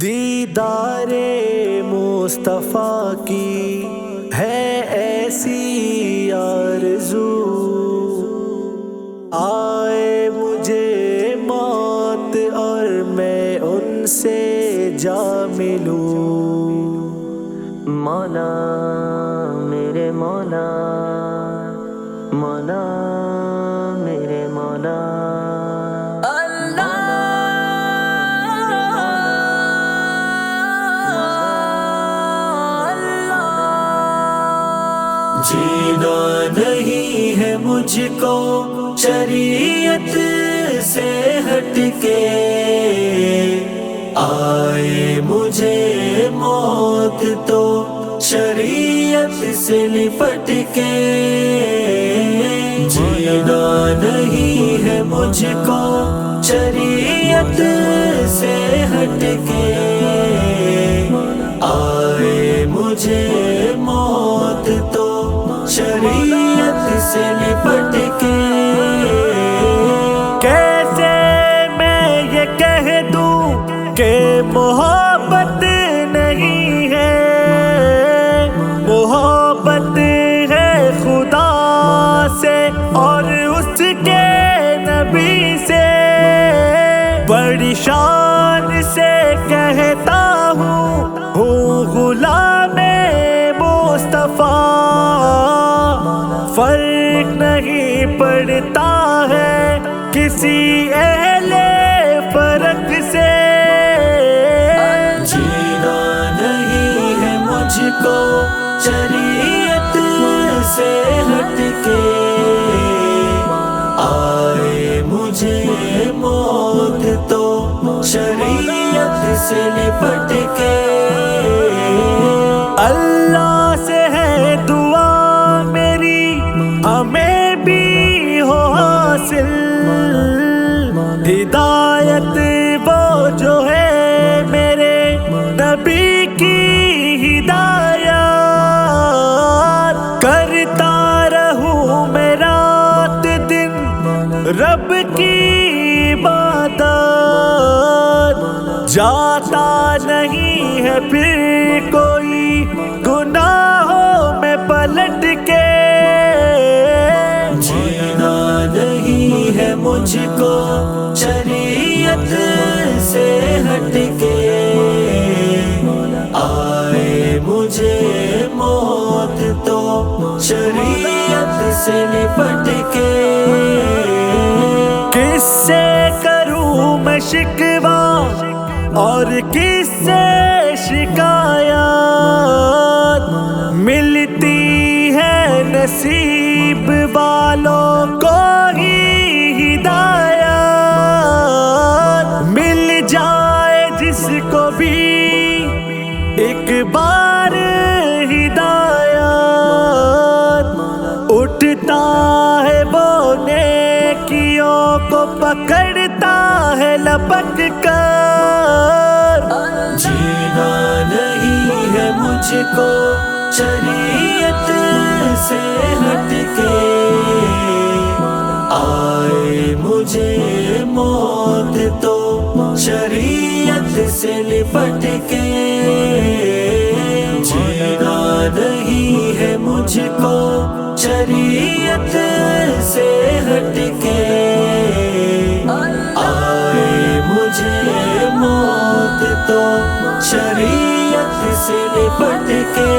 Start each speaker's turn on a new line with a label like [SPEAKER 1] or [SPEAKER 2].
[SPEAKER 1] دیدارِ مصطفیٰ کی ہے ایسی آرزو، آئے مجھے موت اور میں ان سے جا ملوں۔
[SPEAKER 2] مولا میرے مولا، مولا میرے مولا،
[SPEAKER 1] جینا نہیں ہے مجھ کو شریعت سے ہٹ کے، آئے مجھے موت تو شریعت سے لپٹ کے۔ جینا نہیں ہے مجھ کو شریعت سے ہٹ کے، آئے مجھے موت تو شریعت سے لپٹ کے۔ کیسے میں یہ کہہ دوں کہ محبت نہیں ہے، محبت ہے خدا سے اور اس کے نبی سے۔ بڑی شان سے کہتا ہوں غلام مصطفیٰ، فرق نہیں پڑتا ہے کسی اہل فرق سے۔ جینا نہیں ہے مجھ کو شریعت سے ہٹ کے، آئے مجھے موت تو شریعت سے لپٹ کے۔ اللہ سے ہے دعا میری ہمیں بھی ہو حاصل، ہدایت وہ جو ہے میرے نبی کی ہدایت، کرتا رہوں میں رات دن رب کی عبادت، جاتا نہیں ہے پھر کوئی گناہوں میں پلٹ کے۔ جینا نہیں ہے مجھ کو شریعت سے ہٹ کے، آئے مجھے موت تو شریعت سے لپٹ کے۔ کس سے کروں میں شکوہ اور کس سے شکایت، ملتی ہے نصیب والوں کو ہی ہدایت، مل جائے جس کو بھی ایک بار ہدایت، اٹھتا ہے وہ نیکیوں کو پکڑتا ہے لپک کر۔ جینا نہیں ہے مجھ کو شریعت سے ہٹ کے، آئے مجھے موت تو شریعت سے لپٹ کے۔ جینا نہیں ہے مجھ کو شریعت سے ہٹ کے، آئے مجھے موت تو شریعت سے لپٹ کے۔